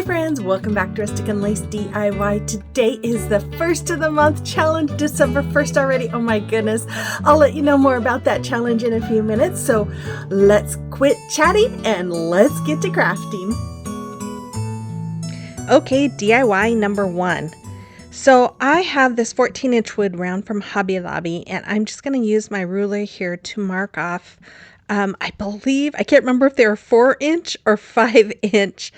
friends, welcome back to Rustic and Lace DIY. Today is the first of the month challenge, December 1st already. Oh my goodness. I'll let you know more about that challenge in a few minutes. So let's quit chatting and let's get to crafting. Okay, DIY number 1. So I have this 14-inch wood round from Hobby Lobby, and I'm just going to use my ruler here to mark off, I believe, I can't remember if they were 4-inch or 5-inch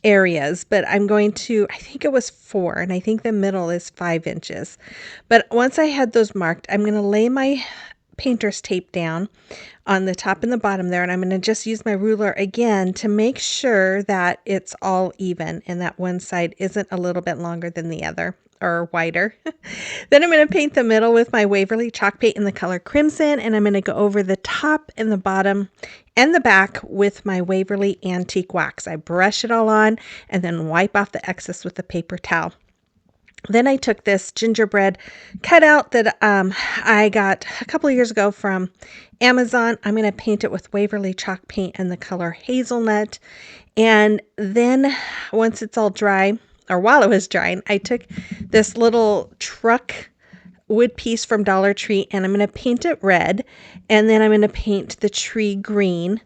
areas, but I'm going to, I think it was 4, and I think the middle is 5 inches. But once I had those marked, I'm going to lay my painter's tape down on the top and the bottom there, and I'm going to just use my ruler again to make sure that it's all even and that one side isn't a little bit longer than the other or wider. Then I'm going to paint the middle with my Waverly chalk paint in the color Crimson, and I'm going to go over the top and the bottom and the back with my Waverly Antique Wax. I brush it all on and then wipe off the excess with a paper towel. Then I took this gingerbread cutout that I got a couple of years ago from Amazon. I'm going to paint it with Waverly chalk paint in the color Hazelnut. And then once it's all dry, or while it was drying, I took this little truck wood piece from Dollar Tree and I'm going to paint it red. And then I'm going to paint the tree green.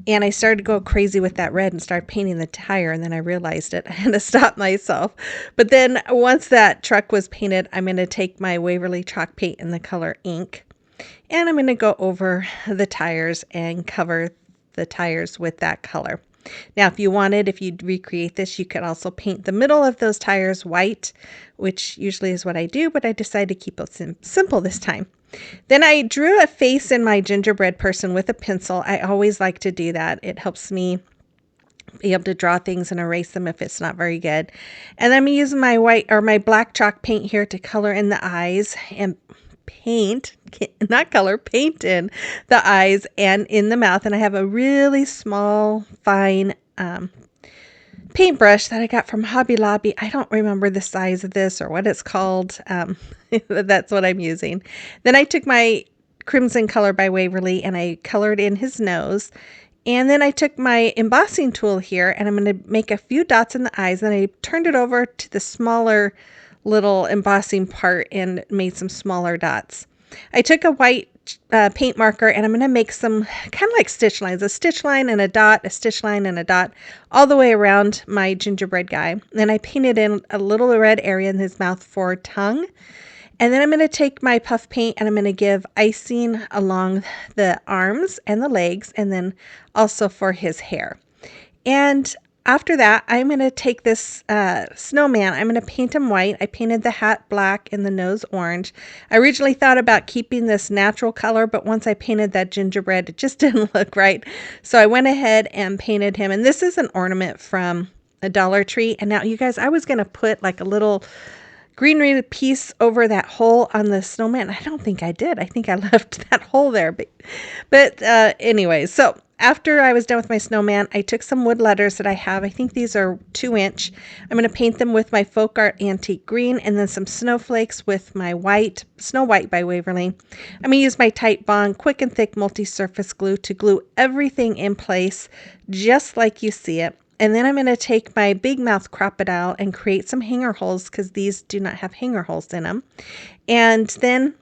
And I started to go crazy with that red and started painting the tire, and then I realized it. I had to stop myself. But then once that truck was painted, I'm going to take my Waverly chalk paint in the color ink, and I'm going to go over the tires and cover the tires with that color. Now, if you'd recreate this, you could also paint the middle of those tires white, which usually is what I do, but I decided to keep it simple this time. Then I drew a face in my gingerbread person with a pencil. I always like to do that. It helps me be able to draw things and erase them if it's not very good. And I'm using my white or my black chalk paint here to color in the eyes and paint in the eyes and in the mouth. And I have a really small, fine paintbrush that I got from Hobby Lobby. I don't remember the size of this or what it's called. That's what I'm using. Then I took my Crimson color by Waverly and I colored in his nose. And then I took my embossing tool here and I'm going to make a few dots in the eyes. And I turned it over to the smaller little embossing part and made some smaller dots. I took a white paint marker and I'm going to make some kind of like stitch lines, a stitch line and a dot, a stitch line and a dot all the way around my gingerbread guy. Then I painted in a little red area in his mouth for tongue. And then I'm going to take my puff paint and I'm going to give icing along the arms and the legs and then also for his hair. And after that, I'm going to take this snowman. I'm going to paint him white. I painted the hat black and the nose orange. I originally thought about keeping this natural color, but once I painted that gingerbread, it just didn't look right. So I went ahead and painted him. And this is an ornament from a Dollar Tree. And now, you guys, I was going to put like a little greenery piece over that hole on the snowman. I don't think I did. I think I left that hole there. But anyway, so after I was done with my snowman, I took some wood letters that I have. I think these are 2-inch. I'm going to paint them with my Folk Art Antique Green and then some snowflakes with my Snow White by Waverly. I'm going to use my Tite Bond Quick and Thick Multi-Surface Glue to glue everything in place just like you see it. And then I'm going to take my Big Mouth Crocodile and create some hanger holes because these do not have hanger holes in them. And then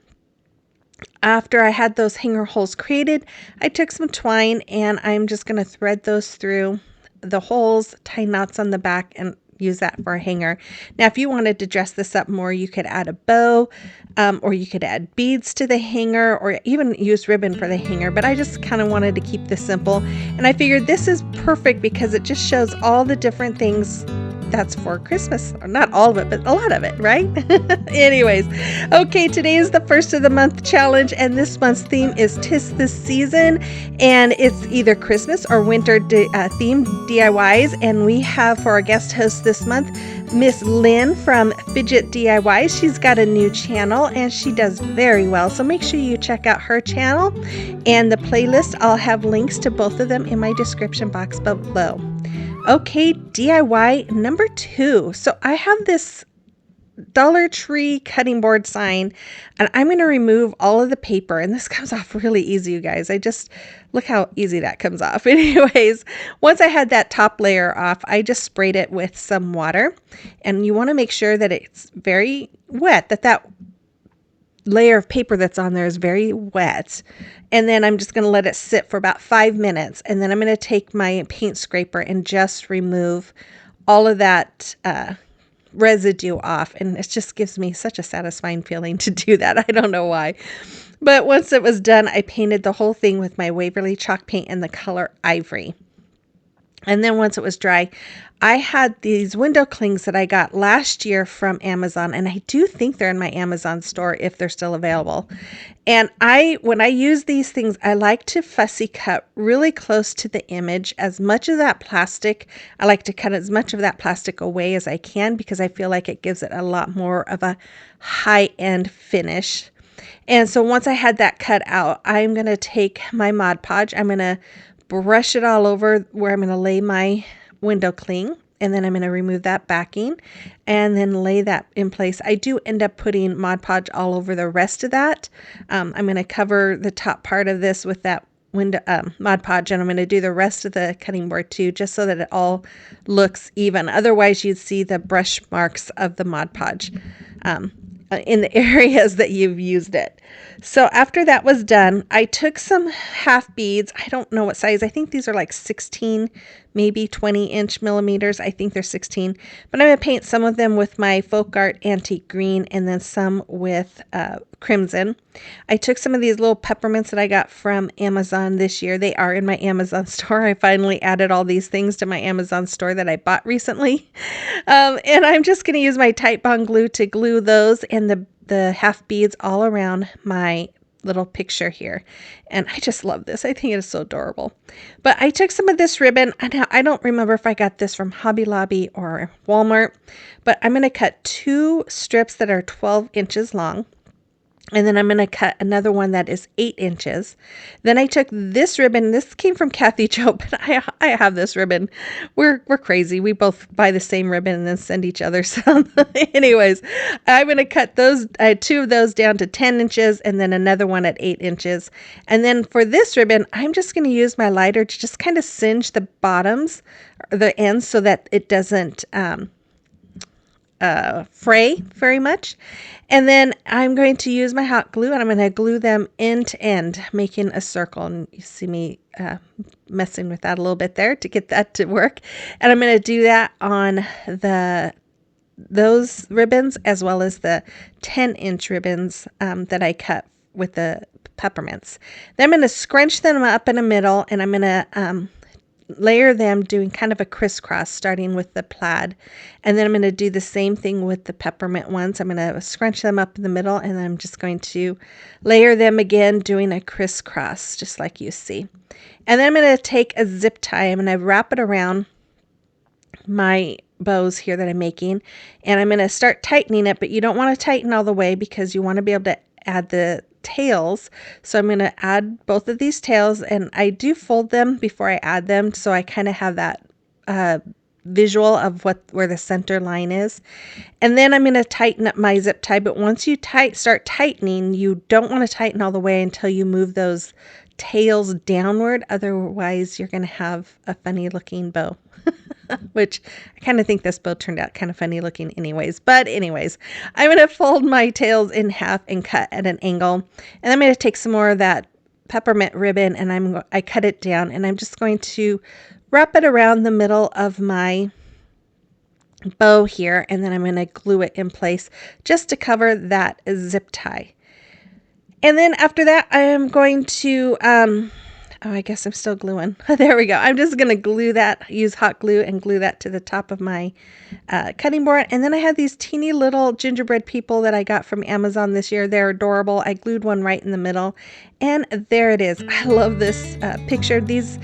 after I had those hanger holes created, I took some twine and I'm just going to thread those through the holes, tie knots on the back, and use that for a hanger. Now, if you wanted to dress this up more, you could add a bow or you could add beads to the hanger or even use ribbon for the hanger. But I just kind of wanted to keep this simple. And I figured this is perfect because it just shows all the different things that's for Christmas, or not all of it, but a lot of it, right? Anyways, okay, today is the first of the month challenge, and this month's theme is 'Tis the Season, and it's either Christmas or winter themed DIYs. And we have for our guest host this month, Miss Lynn from Fidget DIY. She's got a new channel and she does very well, so make sure you check out her channel and the playlist. I'll have links to both of them in my description box below. Okay, DIY number 2. So I have this Dollar Tree cutting board sign, and I'm going to remove all of the paper, and this comes off really easy, you guys. I just look how easy that comes off. Anyways, once I had that top layer off, I just sprayed it with some water, and you want to make sure that it's very wet, that layer of paper that's on there is very wet. And then I'm just going to let it sit for about 5 minutes, and then I'm going to take my paint scraper and just remove all of that residue off, and it just gives me such a satisfying feeling to do that. I don't know why. But once it was done, I painted the whole thing with my Waverly chalk paint in the color Ivory. And then once it was dry, I had these window clings that I got last year from Amazon, and I do think they're in my Amazon store if they're still available. And when I use these things, I like to fussy cut really close to the image. As much of that plastic, I like to cut as much of that plastic away as I can, because I feel like it gives it a lot more of a high-end finish. And so once I had that cut out, I'm going to take my Mod Podge. I'm going to brush it all over where I'm going to lay my window cling, and then I'm going to remove that backing and then lay that in place. I do end up putting Mod Podge all over the rest of that. I'm going to cover the top part of this with that window Mod Podge, and I'm going to do the rest of the cutting board too, just so that it all looks even. Otherwise, you'd see the brush marks of the Mod Podge in the areas that you've used it. So after that was done, I took some half beads. I don't know what size. I think these are like 16, maybe 20-inch millimeters. I think they're 16. But I'm going to paint some of them with my Folk Art Antique Green, and then some with Crimson. I took some of these little peppermints that I got from Amazon this year. They are in my Amazon store. I finally added all these things to my Amazon store that I bought recently. And I'm just going to use my Titebond glue to glue those and the half beads all around my little picture here. And I just love this. I think it is so adorable. But I took some of this ribbon, and I don't remember if I got this from Hobby Lobby or Walmart, but I'm going to cut 2 strips that are 12 inches long. And then I'm going to cut another one that is 8 inches. Then I took this ribbon. This came from Kathy Jo, but I have this ribbon. We're crazy. We both buy the same ribbon and then send each other some. Anyways, I'm going to cut those 2 of those down to 10 inches, and then another one at 8 inches. And then for this ribbon, I'm just going to use my lighter to just kind of singe the bottoms, or the ends, so that it doesn't fray very much. And then I'm going to use my hot glue, and I'm going to glue them end to end, making a circle. And you see me messing with that a little bit there to get that to work. And I'm going to do that on those ribbons, as well as the 10-inch ribbons that I cut with the peppermints. Then I'm going to scrunch them up in the middle, and I'm going to layer them doing kind of a crisscross, starting with the plaid. And then I'm going to do the same thing with the peppermint ones. I'm going to scrunch them up in the middle, and then I'm just going to layer them again, doing a crisscross, just like you see. And then I'm going to take a zip tie. I'm going to wrap it around my bows here that I'm making, and I'm going to start tightening it, but you don't want to tighten all the way, because you want to be able to add the tails. So I'm going to add both of these tails, and I do fold them before I add them, so I kind of have that visual of where the center line is. And then I'm going to tighten up my zip tie, but once you start tightening, you don't want to tighten all the way until you move those tails downward. Otherwise, you're going to have a funny looking bow. Which I kind of think this bow turned out kind of funny looking anyways. But anyways, I'm going to fold my tails in half and cut at an angle. And I'm going to take some more of that peppermint ribbon, and I cut it down, and I'm just going to wrap it around the middle of my bow here. And then I'm going to glue it in place just to cover that zip tie. And then after that, I am going to, oh, I guess I'm still gluing. There we go. I'm just going to glue that, use hot glue and glue that to the top of my cutting board. And then I have these teeny little gingerbread people that I got from Amazon this year. They're adorable. I glued one right in the middle, and there it is. I love this picture. These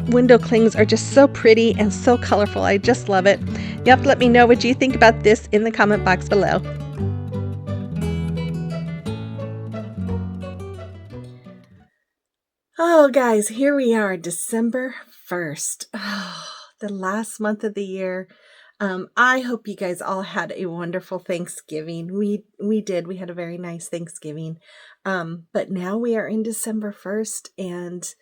window clings are just so pretty and so colorful. I just love it. You have to let me know what you think about this in the comment box below. Oh, guys, here we are, December 1st. Oh, the last month of the year. I hope you guys all had a wonderful Thanksgiving. We did. We had a very nice Thanksgiving. But now we are in December 1st and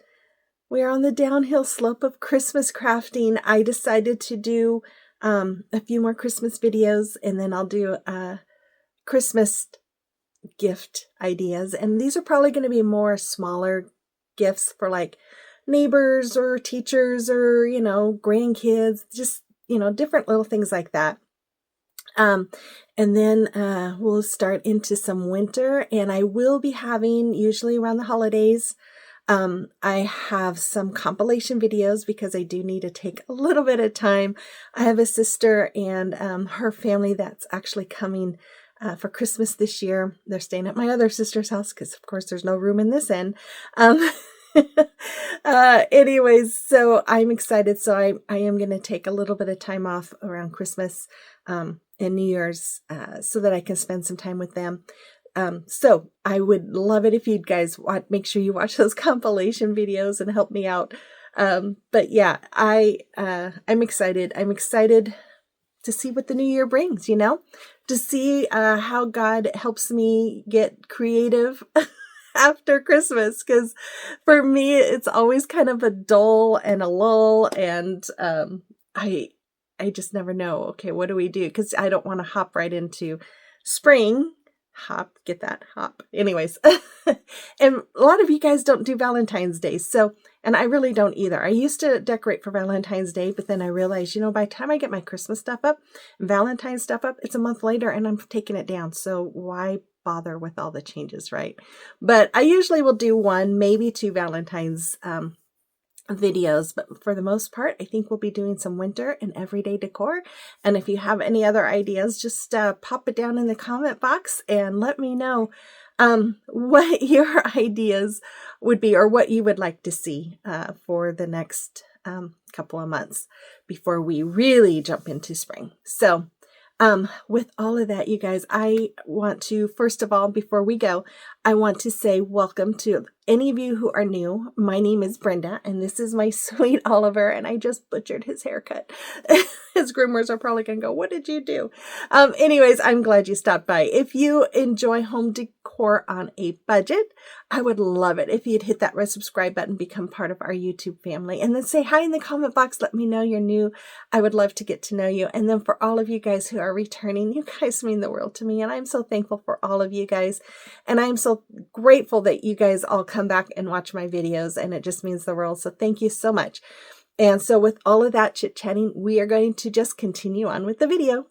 we are on the downhill slope of Christmas crafting. I decided to do a few more Christmas videos, and then I'll do Christmas gift ideas. And these are probably going to be more smaller gifts for like neighbors or teachers or, grandkids, just, different little things like that. And then we'll start into some winter, and I will be having, usually around the holidays, I have some compilation videos because I do need to take a little bit of time. I have a sister and her family that's actually coming for Christmas this year. They're staying at my other sister's house because, of course, there's no room in this end. Anyways, so I'm excited. So I am going to take a little bit of time off around Christmas and New Year's so that I can spend some time with them. So I would love it if you guys make sure you watch those compilation videos and help me out. But yeah, I'm excited. I'm excited to see what the new year brings, to see how God helps me get creative after Christmas. Because for me, it's always kind of a dull and a lull. And I just never know, okay, what do we do? Because I don't want to hop right into spring. Hop, get that hop. Anyways, and a lot of you guys don't do Valentine's Day. So, and I really don't either. I used to decorate for Valentine's Day, but then I realized, by the time I get my Christmas stuff up and Valentine's stuff up, it's a month later and I'm taking it down. So why bother with all the changes, right? But I usually will do one, maybe two Valentine's videos, but for the most part, I think we'll be doing some winter and everyday decor. And if you have any other ideas, just pop it down in the comment box and let me know what your ideas would be or what you would like to see for the next couple of months before we really jump into spring. So with all of that, you guys, I want to, first of all, before we go, I want to say welcome to any of you who are new. My name is Brenda, and this is my sweet Oliver, and I just butchered his haircut. His groomers are probably going to go, what did you do? Anyways, I'm glad you stopped by. If you enjoy home decor on a budget, I would love it if you'd hit that red subscribe button, become part of our YouTube family, and then say hi in the comment box. Let me know you're new. I would love to get to know you. And then for all of you guys who are returning, you guys mean the world to me, and I'm so thankful for all of you guys. And I'm so grateful that you guys all come back and watch my videos, and it just means the world. So thank you so much. And so with all of that chit-chatting, we are going to just continue on with the video.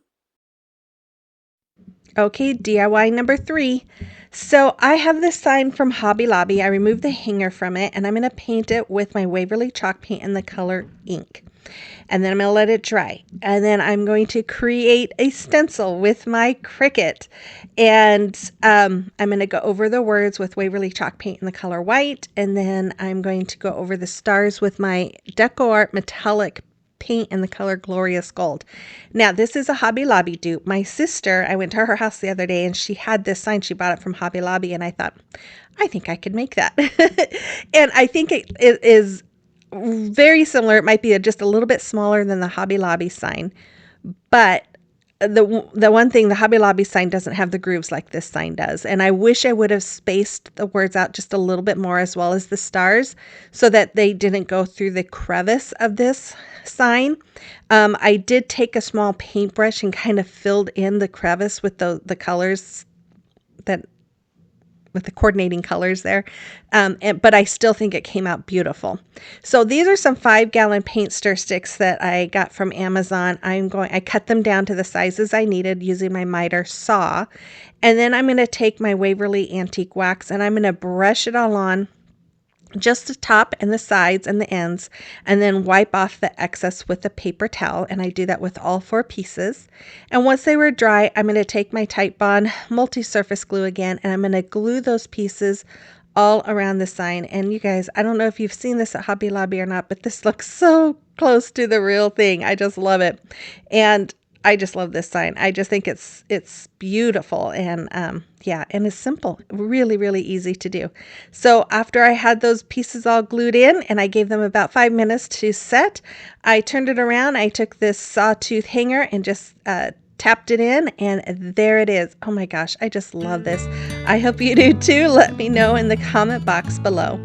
Okay, DIY number 3. So I have this sign from Hobby Lobby. I removed the hanger from it, and I'm going to paint it with my Waverly chalk paint in the color ink. And then I'm going to let it dry. And then I'm going to create a stencil with my Cricut. And I'm going to go over the words with Waverly chalk paint in the color white. And then I'm going to go over the stars with my Decor metallic paint in the color Glorious Gold. Now, this is a Hobby Lobby dupe. My sister, I went to her house the other day and she had this sign. She bought it from Hobby Lobby, and I thought, I think I could make that. And I think it is very similar. It might be just a little bit smaller than the Hobby Lobby sign, but the one thing, the Hobby Lobby sign doesn't have the grooves like this sign does. And I wish I would have spaced the words out just a little bit more, as well as the stars, so that they didn't go through the crevice of this sign. I did take a small paintbrush and kind of filled in the crevice with the colors with the coordinating colors there. But I still think it came out beautiful. So these are some 5-gallon paint stir sticks that I got from Amazon. I cut them down to the sizes I needed using my miter saw. And then I'm going to take my Waverly Antique Wax and I'm going to brush it all on, just the top and the sides and the ends, and then wipe off the excess with a paper towel. And I do that with all 4 pieces. And once they were dry, I'm going to take my Titebond multi-surface glue again, and I'm going to glue those pieces all around the sign. And you guys, I don't know if you've seen this at Hobby Lobby or not, but this looks so close to the real thing. I just love it. And I just love this sign. I just think it's beautiful, and yeah, and it's simple. Really, really easy to do. So after I had those pieces all glued in and I gave them about 5 minutes to set, I turned it around. I took this sawtooth hanger and just tapped it in, and there it is. Oh my gosh, I just love this. I hope you do too. Let me know in the comment box below.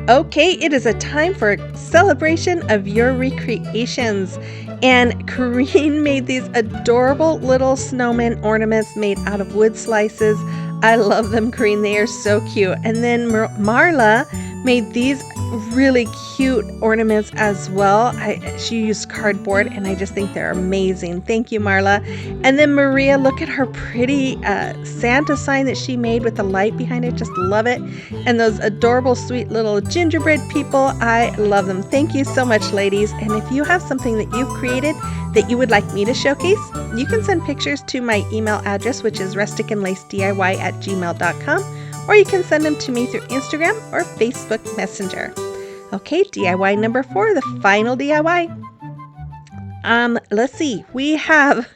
Okay, it is a time for a celebration of your recreations. And Corrine made these adorable little snowman ornaments made out of wood slices. I love them, Corrine. They are so cute. And then Marla made these really cute ornaments as well. She used cardboard, and I just think they're amazing. Thank you, Marla. And then Maria, look at her pretty Santa sign that she made with the light behind it. Just love it. And those adorable, sweet little gingerbread people, I love them. Thank you so much, ladies. And if you have something that you've created that you would like me to showcase, you can send pictures to my email address, which is rusticandlacediy@gmail.com. or you can send them to me through Instagram or Facebook Messenger. Okay, DIY number 4, the final DIY. Let's see. We have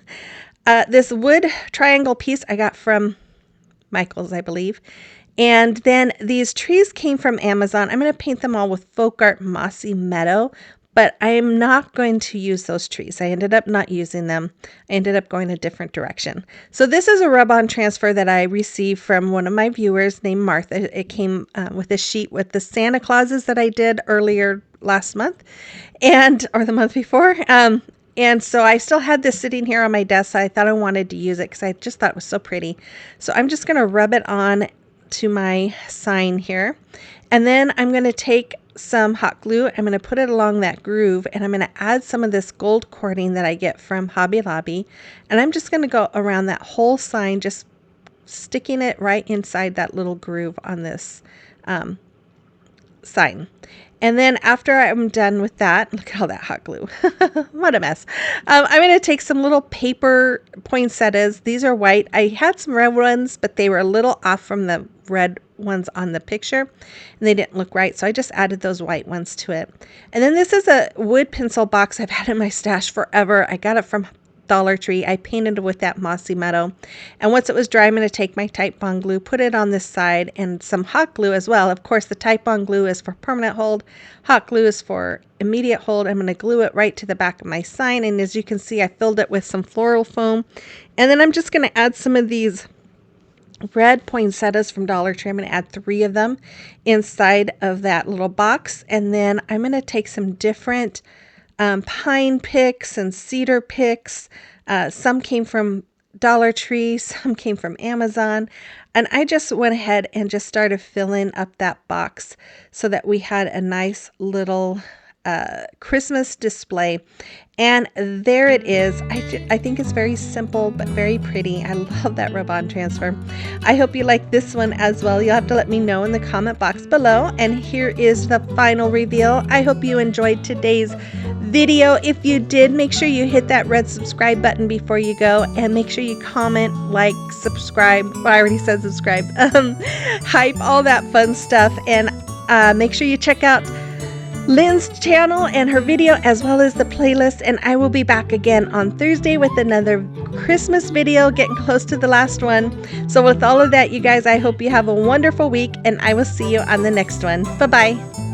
this wood triangle piece I got from Michael's, I believe. And then these trees came from Amazon. I'm going to paint them all with Folk Art Mossy Meadow, but I am not going to use those trees. I ended up not using them. I ended up going a different direction. So this is a rub-on transfer that I received from one of my viewers named Martha. It came with a sheet with the Santa Clauses that I did earlier last month, or the month before. And so I still had this sitting here on my desk. So I thought I wanted to use it because I just thought it was so pretty. So I'm just going to rub it on to my sign here. And then I'm going to take some hot glue. I'm going to put it along that groove, and I'm going to add some of this gold cording that I get from Hobby Lobby. And I'm just going to go around that whole sign, just sticking it right inside that little groove on this sign. And then after I'm done with that, look at all that hot glue. What a mess. I'm going to take some little paper poinsettias. These are white. I had some red ones, but they were a little off from the red ones on the picture, and they didn't look right. So I just added those white ones to it. And then this is a wood pencil box I've had in my stash forever. I got it from Dollar Tree. I painted it with that mossy meadow, and once it was dry, I'm going to take my Titebond glue, put it on this side, and some hot glue as well. Of course, the Titebond glue is for permanent hold. Hot glue is for immediate hold. I'm going to glue it right to the back of my sign, and as you can see, I filled it with some floral foam. And then I'm just going to add some of these red poinsettias from Dollar Tree. I'm going to add 3 of them inside of that little box, and then I'm going to take some different pine picks and cedar picks. Some came from Dollar Tree, some came from Amazon, and I just went ahead and just started filling up that box so that we had a nice little Christmas display. And there it is. I think it's very simple but very pretty. I love that rub-on transfer. I hope you like this one as well. You'll have to let me know in the comment box below. And here is the final reveal. I hope you enjoyed today's video. If you did, make sure you hit that red subscribe button before you go, and make sure you comment, like, subscribe. Well, I already said subscribe. Hype, all that fun stuff. And make sure you check out Lynn's channel and her video, as well as the playlist, and I will be back again on Thursday with another Christmas video, getting close to the last one. So with all of that, you guys, I hope you have a wonderful week, and I will see you on the next one. Bye-bye.